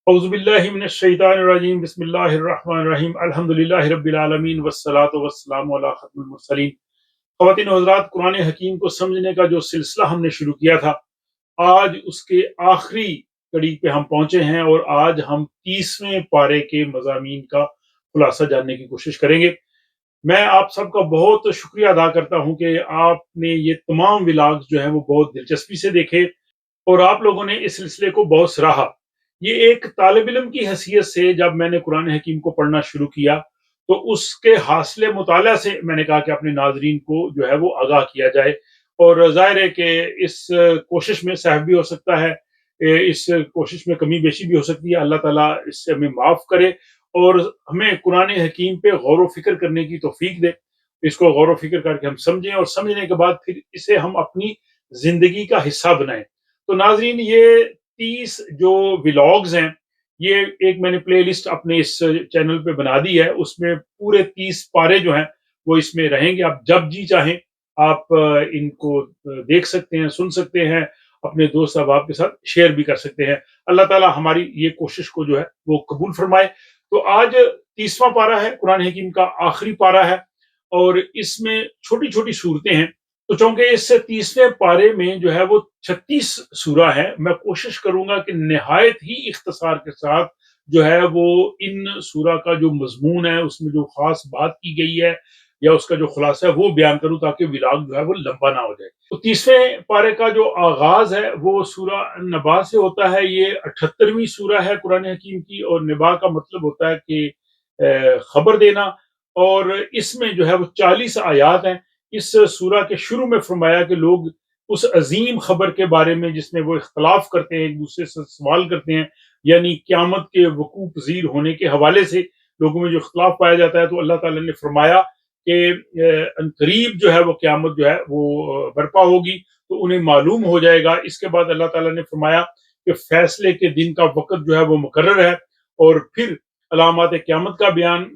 اعوذ باللہ من الشیطان الرجیم بسم اللہ الرحمن الرحیم الحمد للہ رب العالمین والصلاة والسلام علی ختم المرسلین۔ خواتین و حضرات، قرآن حکیم کو سمجھنے کا جو سلسلہ ہم نے شروع کیا تھا، آج اس کے آخری کڑی پہ ہم پہنچے ہیں اور آج ہم 30ویں پارے کے مضامین کا خلاصہ جاننے کی کوشش کریں گے۔ میں آپ سب کا بہت شکریہ ادا کرتا ہوں کہ آپ نے یہ تمام ولاگز جو ہیں وہ بہت دلچسپی سے دیکھے اور آپ لوگوں نے اس سلسلے کو بہت سراہا۔ یہ ایک طالب علم کی حیثیت سے جب میں نے قرآن حکیم کو پڑھنا شروع کیا تو اس کے حاصل مطالعہ سے میں نے کہا کہ اپنے ناظرین کو جو ہے وہ آگاہ کیا جائے، اور ظاہر ہے کہ اس کوشش میں سہو بھی ہو سکتا ہے، اس کوشش میں کمی بیشی بھی ہو سکتی ہے۔ اللہ تعالیٰ اس سے ہمیں معاف کرے اور ہمیں قرآن حکیم پہ غور و فکر کرنے کی توفیق دے، اس کو غور و فکر کر کے ہم سمجھیں اور سمجھنے کے بعد پھر اسے ہم اپنی زندگی کا حصہ بنائیں۔ تو ناظرین، یہ 30 جو ولاگز ہیں، یہ ایک میں نے پلے لسٹ اپنے اس چینل پہ بنا دی ہے، اس میں پورے 30 پارے جو ہیں وہ اس میں رہیں گے۔ آپ جب جی چاہیں آپ ان کو دیکھ سکتے ہیں، سن سکتے ہیں، اپنے دوست احباب کے ساتھ شیئر بھی کر سکتے ہیں۔ اللہ تعالیٰ ہماری یہ کوشش کو جو ہے وہ قبول فرمائے۔ تو آج 30واں پارہ ہے، قرآن حکیم کا آخری پارہ ہے، اور اس میں چھوٹی چھوٹی صورتیں ہیں۔ تو چونکہ اس سے 30ویں پارے میں جو ہے وہ 36 سورہ ہے، میں کوشش کروں گا کہ نہایت ہی اختصار کے ساتھ جو ہے وہ ان سورہ کا جو مضمون ہے، اس میں جو خاص بات کی گئی ہے یا اس کا جو خلاصہ ہے وہ بیان کروں، تاکہ ولاگ جو ہے وہ لمبا نہ ہو جائے۔ تو 30ویں پارے کا جو آغاز ہے وہ سورہ نبا سے ہوتا ہے۔ یہ 78ویں سورہ ہے قرآن حکیم کی، اور نبا کا مطلب ہوتا ہے کہ خبر دینا، اور اس میں جو ہے وہ 40 آیات ہیں۔ اس سورہ کے شروع میں فرمایا کہ لوگ اس عظیم خبر کے بارے میں جس میں وہ اختلاف کرتے ہیں، ایک دوسرے سے سوال کرتے ہیں، یعنی قیامت کے وقوع پذیر ہونے کے حوالے سے لوگوں میں جو اختلاف پایا جاتا ہے، تو اللہ تعالیٰ نے فرمایا کہ قریب جو ہے وہ قیامت جو ہے وہ برپا ہوگی تو انہیں معلوم ہو جائے گا۔ اس کے بعد اللہ تعالیٰ نے فرمایا کہ فیصلے کے دن کا وقت جو ہے وہ مقرر ہے، اور پھر علامات قیامت کا بیان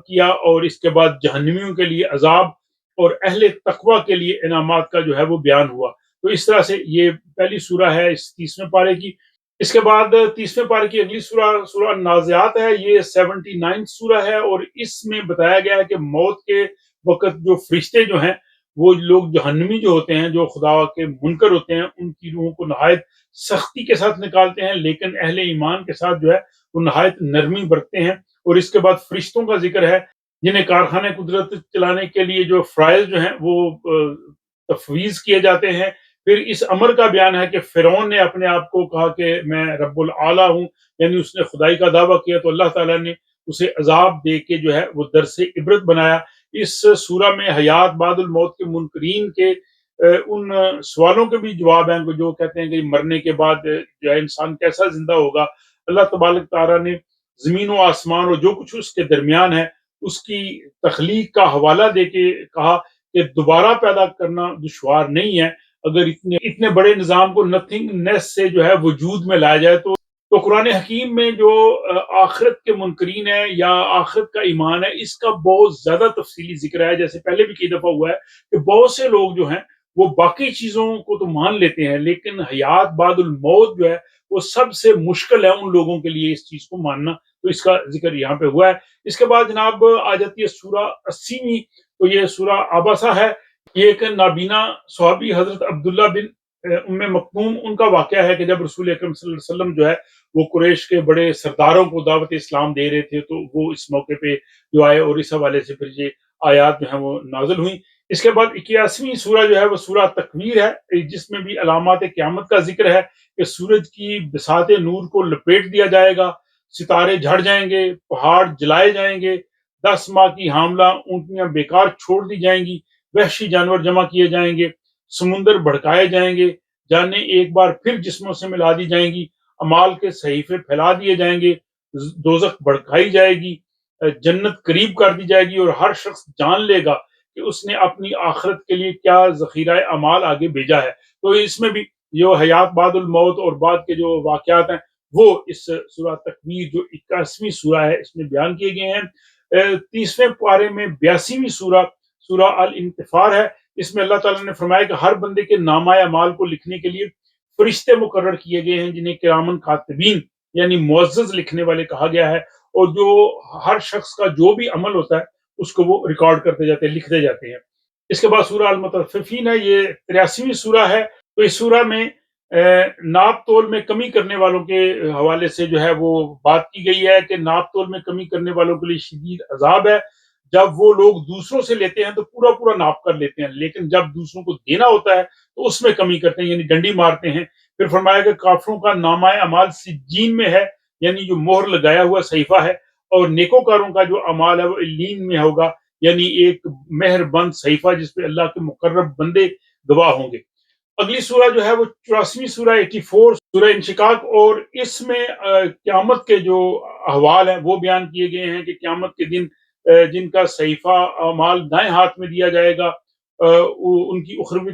کیا، اور اس کے بعد جہنمیوں کے لیے عذاب اور اہل تقوی کے لیے انعامات کا جو ہے وہ بیان ہوا۔ تو اس طرح سے یہ پہلی سورہ ہے اس 30ویں پارے کی۔ اس کے بعد 30ویں پارے کی اگلی سورہ سورہ نازعات ہے۔ یہ 79 سورہ ہے، اور اس میں بتایا گیا ہے کہ موت کے وقت جو فرشتے جو ہیں، وہ لوگ جہنمی جو ہوتے ہیں، جو خدا کے منکر ہوتے ہیں، ان کی روحوں کو نہایت سختی کے ساتھ نکالتے ہیں، لیکن اہل ایمان کے ساتھ جو ہے وہ نہایت نرمی برتتے ہیں۔ اور اس کے بعد فرشتوں کا ذکر ہے، جنہیں کارخانے قدرت چلانے کے لیے جو فرائض جو ہیں وہ تفویض کیے جاتے ہیں۔ پھر اس امر کا بیان ہے کہ فرعون نے اپنے آپ کو کہا کہ میں رب العلیٰ ہوں، یعنی اس نے خدائی کا دعویٰ کیا، تو اللہ تعالیٰ نے اسے عذاب دے کے جو ہے وہ درس عبرت بنایا۔ اس سورہ میں حیات بعد الموت کے منکرین کے ان سوالوں کے بھی جواب ہیں، جو کہتے ہیں کہ مرنے کے بعد جو ہے انسان کیسا زندہ ہوگا۔ اللہ تبارک تعالیٰ نے زمین و آسمان اور جو کچھ اس کے درمیان ہے اس کی تخلیق کا حوالہ دے کے کہا کہ دوبارہ پیدا کرنا دشوار نہیں ہے۔ اگر اتنے بڑے نظام کو نتھنگ نیس سے جو ہے وجود میں لایا جائے تو قرآن حکیم میں جو آخرت کے منکرین ہے یا آخرت کا ایمان ہے، اس کا بہت زیادہ تفصیلی ذکر ہے۔ جیسے پہلے بھی کئی دفعہ ہوا ہے کہ بہت سے لوگ جو ہیں وہ باقی چیزوں کو تو مان لیتے ہیں، لیکن حیات بعد الموت جو ہے وہ سب سے مشکل ہے ان لوگوں کے لیے اس چیز کو ماننا۔ تو اس کا ذکر یہاں پہ ہوا ہے۔ اس کے بعد جناب آ جاتی ہے سورہ 80ویں، تو یہ سورہ عبسہ ہے۔ یہ ایک نابینا صحابی حضرت عبداللہ بن ام مکتوم، ان کا واقعہ ہے کہ جب رسول اکرم صلی اللہ علیہ وسلم جو ہے وہ قریش کے بڑے سرداروں کو دعوت اسلام دے رہے تھے، تو وہ اس موقع پہ جو آئے، اور اس حوالے سے پھر یہ آیات جو ہیں وہ نازل ہوئیں۔ اس کے بعد 81ویں سورہ جو ہے وہ سورہ تکویر ہے، جس میں بھی علامات قیامت کا ذکر ہے کہ سورج کی بساط نور کو لپیٹ دیا جائے گا، ستارے جھڑ جائیں گے، پہاڑ جلائے جائیں گے، 10 ماہ کی حاملہ اونٹنیاں بیکار چھوڑ دی جائیں گی، وحشی جانور جمع کیے جائیں گے، سمندر بھڑکائے جائیں گے، جانیں ایک بار پھر جسموں سے ملا دی جائیں گی، اعمال کے صحیفے پھیلا دیے جائیں گے، دوزخ بھڑکائی جائے گی، جنت قریب کر دی جائے گی، اور ہر شخص جان لے گا کہ اس نے اپنی آخرت کے لیے کیا ذخیرہ اعمال آگے بھیجا ہے۔ تو اس میں بھی جو حیات بعد الموت اور بعد کے جو واقعات ہیں وہ اس سورہ تکویر جو 81ویں سورہ ہے اس میں بیان کیے گئے ہیں۔ 30ویں پارے میں 82ویں سورہ سورہ الانتفار ہے۔ اس میں اللہ تعالیٰ نے فرمایا کہ ہر بندے کے نامہ اعمال کو لکھنے کے لیے فرشتے مقرر کیے گئے ہیں، جنہیں کرامن کاتبین یعنی معزز لکھنے والے کہا گیا ہے، اور جو ہر شخص کا جو بھی عمل ہوتا ہے اس کو وہ ریکارڈ کرتے جاتے ہیں، لکھتے جاتے ہیں۔ اس کے بعد سورہ المطففین ہے، یہ 83ویں سورہ ہے۔ تو اس سورہ میں ناپ تول میں کمی کرنے والوں کے حوالے سے جو ہے وہ بات کی گئی ہے کہ ناپ تول میں کمی کرنے والوں کے لیے شدید عذاب ہے۔ جب وہ لوگ دوسروں سے لیتے ہیں تو پورا پورا ناپ کر لیتے ہیں، لیکن جب دوسروں کو دینا ہوتا ہے تو اس میں کمی کرتے ہیں، یعنی ڈنڈی مارتے ہیں۔ پھر فرمایا کہ کافروں کا نامہ اعمال سجین میں ہے، یعنی جو مہر لگایا ہوا صحیفہ ہے، اور نیکوکاروں کا جو اعمال ہے وہ علین میں ہوگا، یعنی ایک مہر بند صحیفہ جس پہ اللہ کے مقرب بندے گواہ ہوں گے۔ اگلی سورہ جو ہے وہ 84ویں سورہ 84 سورہ انشقاق، اور اس میں قیامت کے جو احوال ہیں وہ بیان کیے گئے ہیں کہ قیامت کے دن جن کا صحیفہ اعمال دائیں ہاتھ میں دیا جائے گا، ان کی اخروی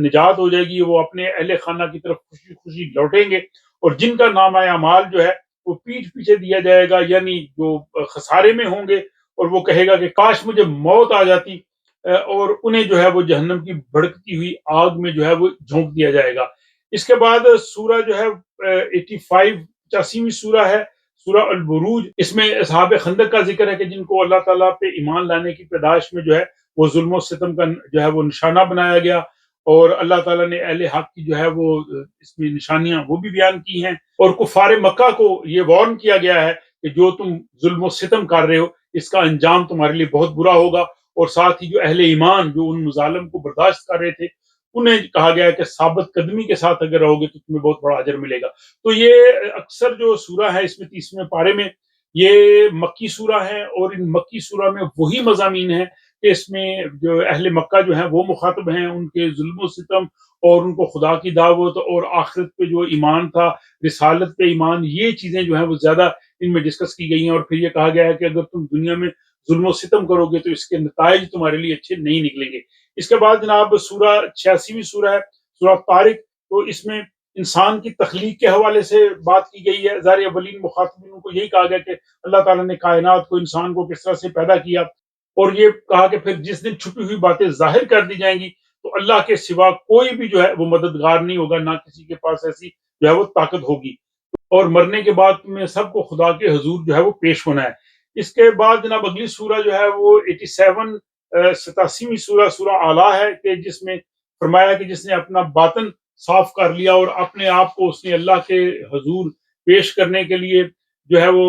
نجات ہو جائے گی، وہ اپنے اہل خانہ کی طرف خوشی خوشی لوٹیں گے، اور جن کا نامہ اعمال جو ہے وہ پیٹھ پیچھے دیا جائے گا، یعنی جو خسارے میں ہوں گے، اور وہ کہے گا کہ کاش مجھے موت آ جاتی، اور انہیں جو ہے وہ جہنم کی بھڑکتی ہوئی آگ میں جو ہے وہ جھونک دیا جائے گا۔ اس کے بعد سورہ جو ہے 85 85ویں سورہ ہے، سورہ البروج۔ اس میں اصحاب خندق کا ذکر ہے کہ جن کو اللہ تعالیٰ پہ ایمان لانے کی پیداش میں جو ہے وہ ظلم و ستم کا جو ہے وہ نشانہ بنایا گیا، اور اللہ تعالیٰ نے اہل حق کی جو ہے وہ اس میں نشانیاں وہ بھی بیان کی ہیں، اور کفار مکہ کو یہ وارن کیا گیا ہے کہ جو تم ظلم و ستم کر رہے ہو اس کا انجام تمہارے لیے بہت برا ہوگا، اور ساتھ ہی جو اہل ایمان جو ان مظالم کو برداشت کر رہے تھے انہیں کہا گیا ہے کہ ثابت قدمی کے ساتھ اگر رہو گے تو تمہیں بہت بڑا اجر ملے گا۔ تو یہ اکثر جو سورہ ہے اس میں 30ویں پارے میں یہ مکی سورہ ہے، اور ان مکی سورہ میں وہی مضامین ہیں کہ اس میں جو اہل مکہ جو ہیں وہ مخاطب ہیں، ان کے ظلم و ستم اور ان کو خدا کی دعوت اور آخرت پہ جو ایمان تھا، رسالت پہ ایمان، یہ چیزیں جو ہیں وہ زیادہ ان میں ڈسکس کی گئی ہیں۔ اور پھر یہ کہا گیا ہے کہ اگر تم دنیا میں ظلم و ستم کرو گے تو اس کے نتائج تمہارے لیے اچھے نہیں نکلیں گے۔ اس کے بعد جناب سورہ 86ویں سورہ ہے، سورہ طارق۔ تو اس میں انسان کی تخلیق کے حوالے سے بات کی گئی ہے۔ ظاہر اولین مخاطبین کو یہی کہا گیا کہ اللہ تعالیٰ نے کائنات کو، انسان کو کس طرح سے پیدا کیا، اور یہ کہا کہ پھر جس دن چھپی ہوئی باتیں ظاہر کر دی جائیں گی تو اللہ کے سوا کوئی بھی جو ہے وہ مددگار نہیں ہوگا، نہ کسی کے پاس ایسی جو ہے وہ طاقت ہوگی، اور مرنے کے بعد میں سب کو خدا کے حضور جو ہے وہ پیش ہونا ہے۔ اس کے بعد جناب اگلی سورہ جو ہے وہ 87 87ویں سورہ سورہ اعلیٰ ہے، کہ جس میں فرمایا کہ جس نے اپنا باطن صاف کر لیا اور اپنے آپ کو اس نے اللہ کے حضور پیش کرنے کے لیے جو ہے وہ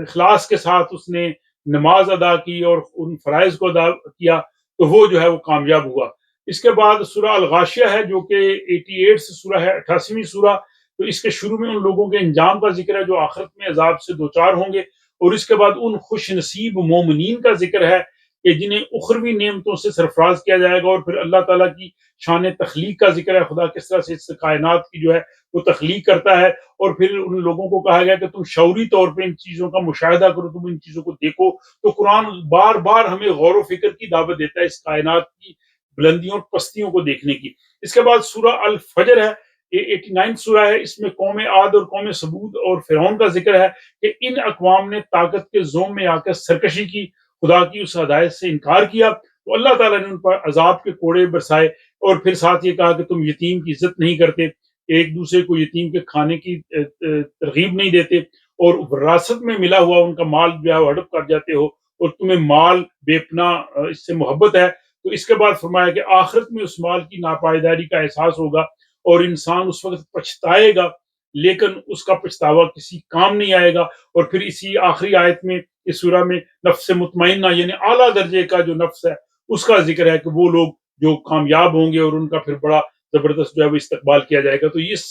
اخلاص کے ساتھ اس نے نماز ادا کی اور ان فرائض کو ادا کیا، تو وہ جو ہے وہ کامیاب ہوا۔ اس کے بعد سورہ الغاشیہ ہے جو کہ 88 سے سورہ ہے، 88ویں سورہ۔ تو اس کے شروع میں ان لوگوں کے انجام کا ذکر ہے جو آخرت میں عذاب سے دوچار ہوں گے، اور اس کے بعد ان خوش نصیب مومنین کا ذکر ہے کہ جنہیں اخروی نعمتوں سے سرفراز کیا جائے گا، اور پھر اللہ تعالیٰ کی شان تخلیق کا ذکر ہے، خدا کس طرح سے اس کائنات کی جو ہے وہ تخلیق کرتا ہے، اور پھر ان لوگوں کو کہا گیا کہ تم شعوری طور پہ ان چیزوں کا مشاہدہ کرو، تم ان چیزوں کو دیکھو۔ تو قرآن بار بار ہمیں غور و فکر کی دعوت دیتا ہے اس کائنات کی بلندیوں اور پستیوں کو دیکھنے کی۔ اس کے بعد سورہ الفجر ہے، یہ 89 سورہ ہے۔ اس میں قوم عاد اور قوم ثمود اور فرعون کا ذکر ہے کہ ان اقوام نے طاقت کے زوم میں آ کر سرکشی کی، خدا کی اس ہدایت سے انکار کیا، تو اللہ تعالیٰ نے ان پر عذاب کے کوڑے برسائے، اور پھر ساتھ یہ کہا کہ تم یتیم کی عزت نہیں کرتے، ایک دوسرے کو یتیم کے کھانے کی ترغیب نہیں دیتے، اور وراثت میں ملا ہوا ان کا مال جو ہے وہ ہڑپ کر جاتے ہو، اور تمہیں مال بے پناہ اس سے محبت ہے۔ تو اس کے بعد فرمایا کہ آخرت میں اس مال کی ناپائیداری کا احساس ہوگا، اور انسان اس وقت پچھتائے گا، لیکن اس کا پچھتاوا کسی کام نہیں آئے گا۔ اور پھر اسی آخری آیت میں اس سورہ میں نفس مطمئنہ یعنی اعلیٰ درجے کا جو نفس ہے اس کا ذکر ہے کہ وہ لوگ جو کامیاب ہوں گے اور ان کا پھر بڑا زبردست جو ہے وہ استقبال کیا جائے گا۔ تو اس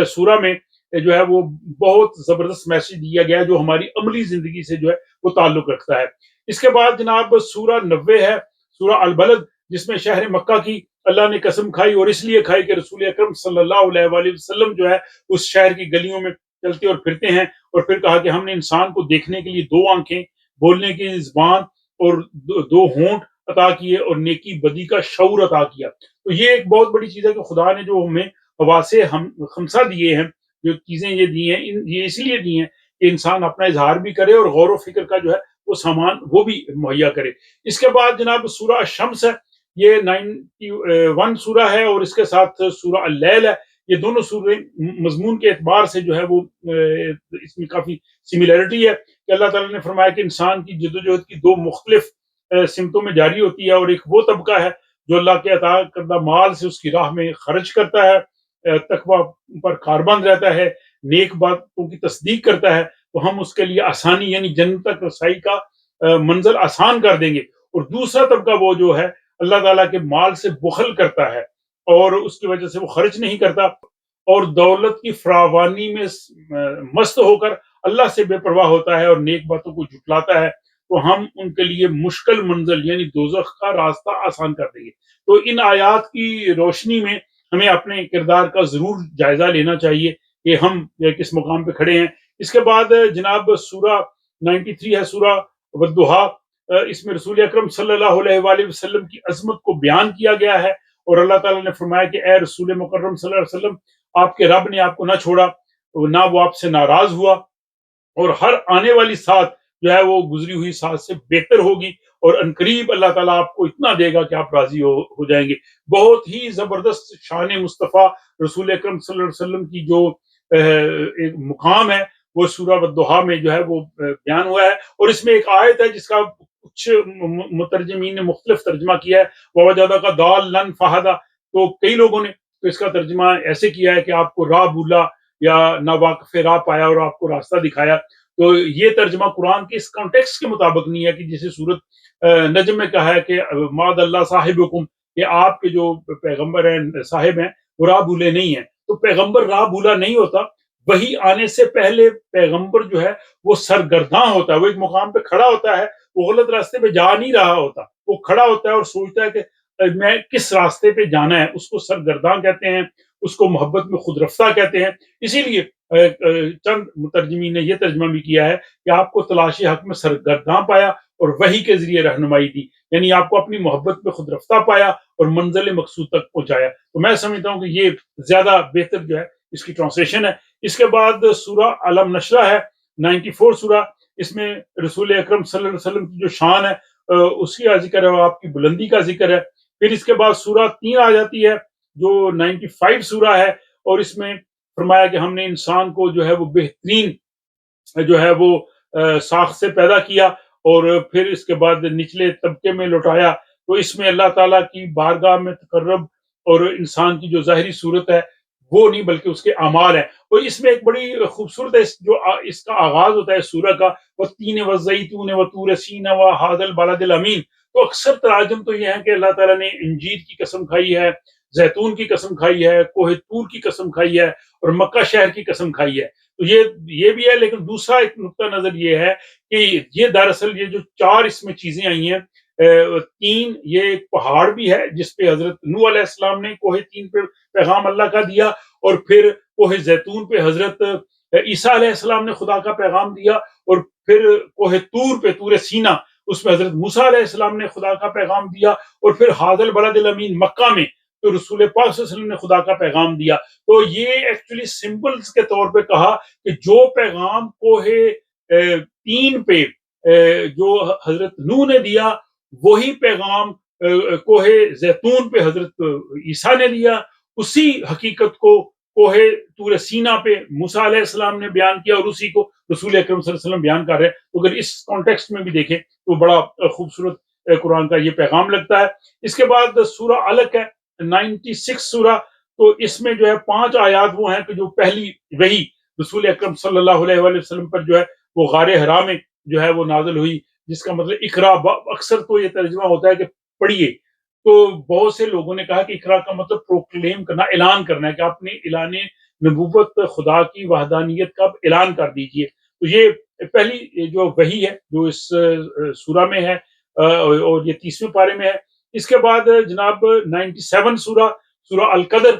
سورہ میں جو ہے وہ بہت زبردست میسج دیا گیا ہے جو ہماری عملی زندگی سے جو ہے وہ تعلق رکھتا ہے۔ اس کے بعد جناب سورہ 90 ہے، سورہ البلد، جس میں شہر مکہ کی اللہ نے قسم کھائی، اور اس لیے کھائی کہ رسول اکرم صلی اللہ علیہ وآلہ وسلم جو ہے اس شہر کی گلیوں میں چلتے اور پھرتے ہیں، اور پھر کہا کہ ہم نے انسان کو دیکھنے کے لیے دو آنکھیں، بولنے کی زبان اور دو ہونٹ عطا کیے، اور نیکی بدی کا شعور عطا کیا۔ تو یہ ایک بہت بڑی چیز ہے کہ خدا نے جو ہمیں حواس خمسہ دیے ہیں، جو چیزیں یہ دی ہیں، یہ اس لیے دی ہیں کہ انسان اپنا اظہار بھی کرے اور غور و فکر کا جو ہے وہ سامان وہ بھی مہیا کرے۔ اس کے بعد جناب سورہ الشمس ہے، یہ 91 سورہ ہے، اور اس کے ساتھ سورہ اللیل ہے، یہ دونوں سوریں مضمون کے اعتبار سے جو ہے وہ اس میں کافی سملیرٹی ہے کہ اللہ تعالیٰ نے فرمایا کہ انسان کی جدوجہد کی دو مختلف سمتوں میں جاری ہوتی ہے، اور ایک وہ طبقہ ہے جو اللہ کے عطا کردہ مال سے اس کی راہ میں خرچ کرتا ہے، تقوی پر کاربند رہتا ہے، نیک باتوں کی تصدیق کرتا ہے، تو ہم اس کے لیے آسانی یعنی جنت تک رسائی کا منزل آسان کر دیں گے۔ اور دوسرا طبقہ وہ جو ہے اللہ تعالیٰ کے مال سے بخل کرتا ہے اور اس کی وجہ سے وہ خرچ نہیں کرتا، اور دولت کی فراوانی میں مست ہو کر اللہ سے بے پرواہ ہوتا ہے اور نیک باتوں کو جھٹلاتا ہے، تو ہم ان کے لیے مشکل منزل یعنی دوزخ کا راستہ آسان کر دیں گے۔ تو ان آیات کی روشنی میں ہمیں اپنے کردار کا ضرور جائزہ لینا چاہیے کہ ہم کس مقام پہ کھڑے ہیں۔ اس کے بعد جناب سورہ 93 ہے، سورہ والضحیٰ، اس میں رسول اکرم صلی اللہ علیہ وآلہ وسلم کی عظمت کو بیان کیا گیا ہے، اور اللہ تعالیٰ نے فرمایا کہ اے رسول مکرم صلی اللہ علیہ وسلم، آپ کے رب نے آپ کو نہ چھوڑا، نہ وہ آپ سے ناراض ہوا، اور ہر آنے والی ساتھ جو ہے وہ گزری ہوئی ساتھ سے بہتر ہوگی، اور عنقریب اللہ تعالیٰ آپ کو اتنا دے گا کہ آپ راضی ہو جائیں گے۔ بہت ہی زبردست شان مصطفیٰ رسول اکرم صلی اللہ علیہ وسلم کی جو ایک مقام ہے وہ سورہ والضحیٰ میں جو ہے وہ بیان ہوا ہے، اور اس میں ایک آیت ہے جس کا کچھ مترجمین نے مختلف ترجمہ کیا ہے، وَوَجَدَكَ ضَالًّا فَہَدَىٰ، تو کئی لوگوں نے تو اس کا ترجمہ ایسے کیا ہے کہ آپ کو راہ بھولا یا ناواقف راہ پایا اور آپ کو راستہ دکھایا۔ تو یہ ترجمہ قرآن کے اس کانٹیکسٹ کے مطابق نہیں ہے کہ جسے سورۃ نجم میں کہا ہے کہ ماد اللہ صاحبکم، کہ آپ کے جو پیغمبر ہیں صاحب ہیں وہ راہ بھولے نہیں ہیں۔ تو پیغمبر راہ بھولا نہیں ہوتا، وہی آنے سے پہلے پیغمبر جو ہے وہ سرگرداں ہوتا ہے، وہ ایک مقام پہ کھڑا ہوتا ہے، وہ غلط راستے پہ جا نہیں رہا ہوتا، وہ کھڑا ہوتا ہے اور سوچتا ہے کہ میں کس راستے پہ جانا ہے، اس کو سرگرداں کہتے ہیں، اس کو محبت میں خود رفتہ کہتے ہیں۔ اسی لیے چند مترجمین نے یہ ترجمہ بھی کیا ہے کہ آپ کو تلاش حق میں سرگرداں پایا اور وحی کے ذریعے رہنمائی دی، یعنی آپ کو اپنی محبت میں خود رفتہ پایا اور منزل مقصود تک پہنچایا۔ تو میں سمجھتا ہوں کہ یہ زیادہ بہتر جو ہے اس کی ٹرانسلیشن ہے۔ اس کے بعد سورہ علم نشرہ ہے، 94 سورہ، اس میں رسول اکرم صلی اللہ علیہ وسلم کی جو شان ہے اس کا ذکر ہے، آپ کی بلندی کا ذکر ہے۔ پھر اس کے بعد سورہ 3 آ جاتی ہے جو 95 سورہ ہے، اور اس میں فرمایا کہ ہم نے انسان کو جو ہے وہ بہترین جو ہے وہ ساخت سے پیدا کیا، اور پھر اس کے بعد نچلے طبقے میں لوٹایا۔ تو اس میں اللہ تعالیٰ کی بارگاہ میں تقرب اور انسان کی جو ظاہری صورت ہے وہ نہیں بلکہ اس کے اعمال ہیں۔ اور اس میں ایک بڑی خوبصورت ہے جو اس کا آغاز ہوتا ہے سورہ کا، وَالتِّينِ وَالزَّيْتُونِ وَطُورِ سِينَىٰ وَهَٰذَا الْبَلَدِ الْأَمِينِ۔ تو اکثر تراجم تو یہ ہے کہ اللہ تعالیٰ نے انجیر کی قسم کھائی ہے، زیتون کی قسم کھائی ہے، کوہ طور کی قسم کھائی ہے، اور مکہ شہر کی قسم کھائی ہے۔ تو یہ بھی ہے، لیکن دوسرا ایک نقطہ نظر یہ ہے کہ یہ دراصل یہ جو چار اس میں چیزیں آئی ہیں، تین، یہ ایک پہاڑ بھی ہے جس پہ حضرت نوح علیہ السلام نے کوہ تین پہ پیغام اللہ کا دیا، اور پھر کوہ زیتون پہ حضرت عیسیٰ علیہ السلام نے خدا کا پیغام دیا، اور پھر کوہ طور پہ طور سینا اس میں حضرت موسیٰ علیہ السلام نے خدا کا پیغام دیا، اور پھر ھذا البلد الامین مکہ میں تو رسول پاک صلی اللہ علیہ وسلم نے خدا کا پیغام دیا۔ تو یہ ایکچولی سمبلز کے طور پہ کہا کہ جو پیغام کوہ تین پہ جو حضرت نوح نے دیا، وہی پیغام کوہ زیتون پہ حضرت عیسیٰ نے دیا، اسی حقیقت کو کوہ طور سینا پہ موسیٰ علیہ السلام نے بیان کیا، اور اسی کو رسول اکرم صلی اللہ علیہ وسلم بیان کر رہے ہیں۔ تو اگر اس کانٹیکسٹ میں بھی دیکھیں تو بڑا خوبصورت قرآن کا یہ پیغام لگتا ہے۔ اس کے بعد سورہ علق ہے، 96 سورہ، تو اس میں جو ہے 5 آیات وہ ہیں کہ جو پہلی وحی رسول اکرم صلی اللہ علیہ وآلہ وسلم پر جو ہے وہ غار حرا میں جو ہے وہ نازل ہوئی، جس کا مطلب اقرا، اکثر تو یہ ترجمہ ہوتا ہے کہ پڑھیے، تو بہت سے لوگوں نے کہا کہ اقرا کا مطلب پروکلیم کرنا، اعلان کرنا ہے، کہ آپ نے اعلان نبوت خدا کی وحدانیت کا اعلان کر دیجئے۔ تو یہ پہلی جو وحی ہے جو اس سورہ میں ہے، اور یہ 30ویں پارے میں ہے۔ اس کے بعد جناب 97 سورہ القدر،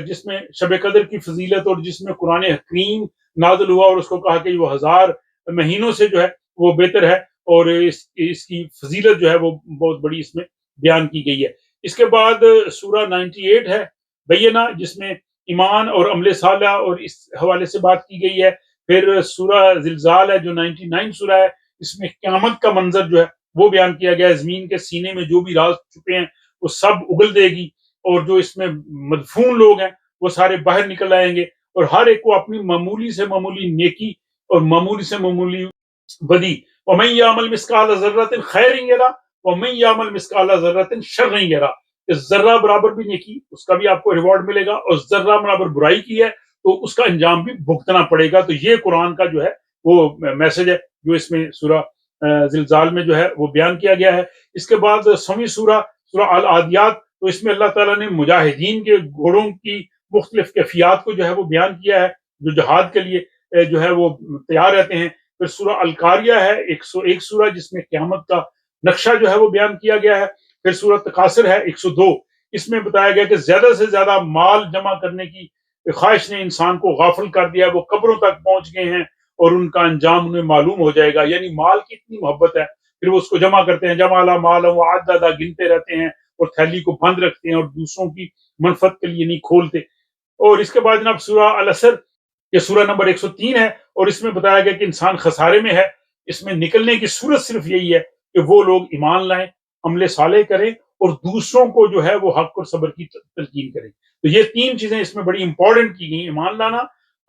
جس میں شب قدر کی فضیلت اور جس میں قرآن حکیم نازل ہوا، اور اس کو کہا کہ وہ 1000 مہینوں سے جو ہے وہ بہتر ہے، اور اس کی فضیلت جو ہے وہ بہت بڑی اس میں بیان کی گئی ہے۔ اس کے بعد سورہ 98 ہے بینہ، جس میں ایمان اور عمل صالح اور اس حوالے سے بات کی گئی ہے۔ پھر سورہ زلزال ہے جو 99 سورہ ہے، اس میں قیامت کا منظر جو ہے وہ بیان کیا گیا ہے، زمین کے سینے میں جو بھی راز چھپے ہیں وہ سب اگل دے گی، اور جو اس میں مدفون لوگ ہیں وہ سارے باہر نکل آئیں گے اور ہر ایک کو اپنی معمولی سے معمولی نیکی اور معمولی سے معمولی بدی، وَمَن يَعْمَلْ مِثْقَالَ ذَرَّةٍ خَيْرٍ يَرَهُ وَمَن يَعْمَلْ مِثْقَالَ ذَرَّةٍ شَرًّا يَرَهُ، کہ ذرہ برابر بھی نیکی اس کا بھی آپ کو ریوارڈ ملے گا، اور ذرہ برابر برائی کی ہے تو اس کا انجام بھی بھگتنا پڑے گا۔ تو یہ قرآن کا جو ہے وہ میسج ہے جو اس میں سورہ زلزال میں جو ہے وہ بیان کیا گیا ہے۔ اس کے بعد 100ویں سورہ العادیات، تو اس میں اللہ تعالیٰ نے مجاہدین کے گھوڑوں کی مختلف کیفیات کو جو ہے وہ بیان کیا ہے، جو جہاد کے لیے جو ہے وہ تیار رہتے ہیں۔ پھر سورہ القاریہ ہے 101 سورہ، جس میں قیامت کا نقشہ جو ہے وہ بیان کیا گیا ہے۔ پھر سورہ تکاثر ہے 102، اس میں بتایا گیا کہ زیادہ سے زیادہ مال جمع کرنے کی خواہش نے انسان کو غافل کر دیا، وہ قبروں تک پہنچ گئے ہیں اور ان کا انجام انہیں معلوم ہو جائے گا۔ یعنی مال کی اتنی محبت ہے، پھر وہ اس کو جمع کرتے ہیں، جمع لا مال وعددا، گنتے رہتے ہیں اور تھیلی کو بند رکھتے ہیں اور دوسروں کی منفعت کے لیے نہیں کھولتے۔ اور اس کے بعد جناب سورہ العصر، یہ سورہ نمبر 103 ہے، اور اس میں بتایا گیا کہ انسان خسارے میں ہے۔ اس میں نکلنے کی صورت صرف یہی ہے کہ وہ لوگ ایمان لائیں، عمل صالح کریں اور دوسروں کو جو ہے وہ حق اور صبر کی تلقین کریں۔ تو یہ تین چیزیں اس میں بڑی امپورٹنٹ کی گئی، ایمان لانا،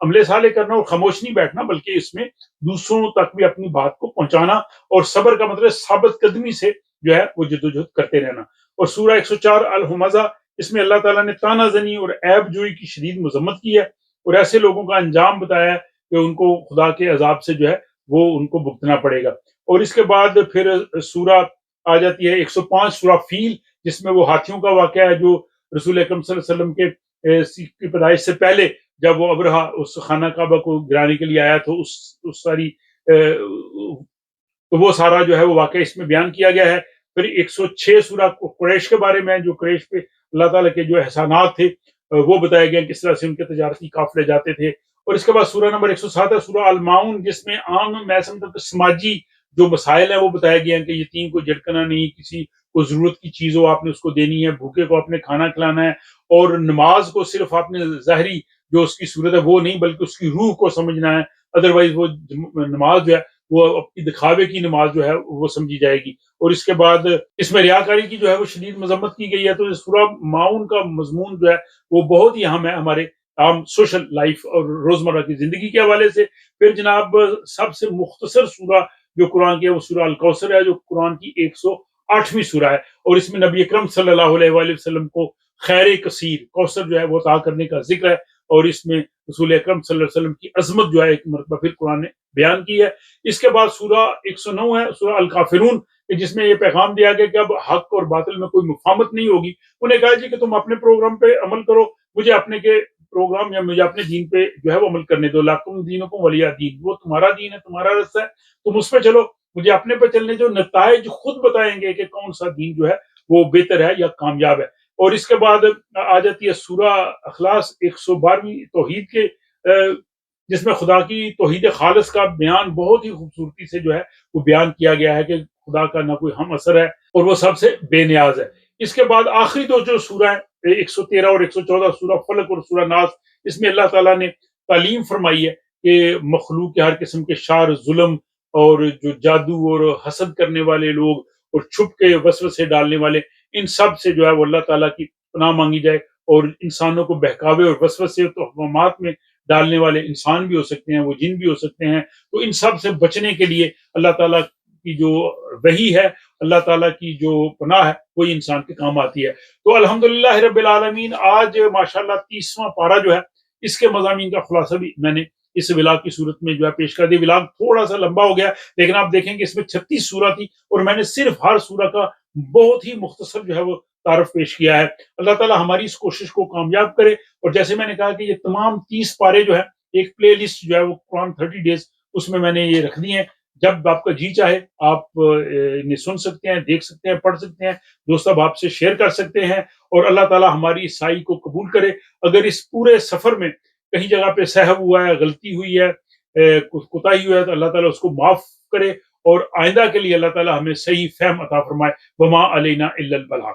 عمل صالح کرنا اور خاموش نہیں بیٹھنا، بلکہ اس میں دوسروں تک بھی اپنی بات کو پہنچانا، اور صبر کا مطلب ثابت قدمی سے جو ہے وہ جدوجہد کرتے رہنا۔ اور سورہ 104 الہمزہ، اس میں اللہ تعالیٰ نے تانا زنی اور عیب جوئی کی شدید مذمت کی ہے، اور ایسے لوگوں کا انجام بتایا ہے کہ ان کو خدا کے عذاب سے جو ہے وہ ان کو بھگتنا پڑے گا۔ اور اس کے بعد پھر سورہ آ جاتی ہے 105 سورہ فیل، جس میں وہ ہاتھیوں کا واقعہ ہے جو رسول اکرم صلی اللہ علیہ وسلم کی پیدائش سے پہلے جب وہ ابرہہ اس خانہ کعبہ کو گرانے کے لیے آیا تو اس ساری تو وہ سارا جو ہے وہ واقعہ اس میں بیان کیا گیا ہے۔ پھر 106 سورہ قریش کے بارے میں، جو قریش پہ اللہ تعالیٰ کے جو احسانات تھے وہ بتایا گیا، کس طرح سے ان کے تجارتی قافلے جاتے تھے۔ اور اس کے بعد سورہ نمبر 107 ہے سورہ الماؤن، جس میں عام میں سمجھتا سماجی جو مسائل ہیں وہ بتایا گیا کہ یتیم کو جھٹکنا نہیں، کسی کو ضرورت کی چیز ہو آپ نے اس کو دینی ہے، بھوکے کو آپ نے کھانا کھلانا ہے، اور نماز کو صرف آپ نے ظاہری جو اس کی صورت ہے وہ نہیں بلکہ اس کی روح کو سمجھنا ہے، ادروائز وہ نماز جو ہے وہ اپنی دکھاوے کی نماز جو ہے وہ سمجھی جائے گی۔ اور اس کے بعد اس میں ریاکاری کی جو ہے وہ شدید مذمت کی گئی ہے۔ تو سورہ معاون کا مضمون جو ہے وہ بہت ہی اہم ہے ہمارے عام سوشل لائف اور روزمرہ کی زندگی کے حوالے سے۔ پھر جناب سب سے مختصر سورہ جو قرآن کی ہے وہ سورہ الکوثر ہے، جو قرآن کی 108ویں سورہ ہے، اور اس میں نبی اکرم صلی اللہ علیہ وآلہ وسلم کو خیر کثیر کوثر جو ہے وہ عطا کرنے کا ذکر ہے، اور اس میں رسول اکرم صلی اللہ علیہ وسلم کی عظمت جو ہے ایک مرتبہ پھر قرآن نے بیان کی ہے۔ اس کے بعد سورہ 109 ہے سورہ الکافرون، جس میں یہ پیغام دیا گیا کہ اب حق اور باطل میں کوئی مفاہمت نہیں ہوگی۔ انہیں کہا جی کہ تم اپنے پروگرام پہ عمل کرو، مجھے اپنے کے پروگرام یا مجھے اپنے دین پہ جو ہے وہ عمل کرنے دو، لکم دینکم ولی دین، وہ تمہارا دین ہے، تمہارا رستہ ہے، تم اس پہ چلو، مجھے اپنے پہ چلنے جو نتائج خود بتائیں گے کہ کون سا دین جو ہے وہ بہتر ہے یا کامیاب ہے۔ اور اس کے بعد آ جاتی ہے سورہ اخلاص 112ویں توحید کے، جس میں خدا کی توحید خالص کا بیان بہت ہی خوبصورتی سے جو ہے وہ بیان کیا گیا ہے کہ خدا کا نہ کوئی ہم اثر ہے اور وہ سب سے بے نیاز ہے۔ اس کے بعد آخری دو جو سورہ ہیں 113 اور 114 سورہ فلق اور سورہ ناس، اس میں اللہ تعالیٰ نے تعلیم فرمائی ہے کہ مخلوق کے ہر قسم کے شر، ظلم اور جو جادو اور حسد کرنے والے لوگ اور چھپ کے وسوسے ڈالنے والے، ان سب سے جو ہے وہ اللہ تعالیٰ کی پناہ مانگی جائے، اور انسانوں کو بہکاوے اور وسوسے اور توہمات میں ڈالنے والے انسان بھی ہو سکتے ہیں، وہ جن بھی ہو سکتے ہیں، تو ان سب سے بچنے کے لیے اللہ تعالیٰ کی جو وحی ہے، اللہ تعالیٰ کی جو پناہ ہے، وہی انسان کے کام آتی ہے۔ تو الحمدللہ رب العالمین، آج ماشاءاللہ 30واں پارہ جو ہے اس کے مضامین کا خلاصہ بھی میں نے اس ولاگ کی صورت میں جو ہے پیش کر دی۔ ولاگ تھوڑا سا لمبا ہو گیا، لیکن آپ دیکھیں کہ اس میں 36 سورہ تھی اور میں نے صرف ہر سورہ کا بہت ہی مختصر جو ہے وہ تعارف پیش کیا ہے۔ اللہ تعالیٰ ہماری اس کوشش کو کامیاب کرے، اور جیسے میں نے کہا کہ یہ تمام 30 پارے جو ہے ایک پلے لسٹ جو ہے وہ قرآن 30 ڈیز اس میں نے یہ رکھ دی ہیں، جب آپ کا جی چاہے آپ انہیں سن سکتے ہیں، دیکھ سکتے ہیں، پڑھ سکتے ہیں، دوست آپ سے شیئر کر سکتے ہیں، اور اللہ تعالیٰ ہماری اس سعی کو قبول کرے۔ اگر اس پورے سفر میں کہیں جگہ پہ سہو ہوا ہے، غلطی ہوئی ہے، کوتاہی ہوا ہے، تو اللہ تعالیٰ اس کو معاف کرے، اور آئندہ کے لیے اللہ تعالیٰ ہمیں صحیح فہم عطا فرمائے۔ وما علینا الا البلاغ۔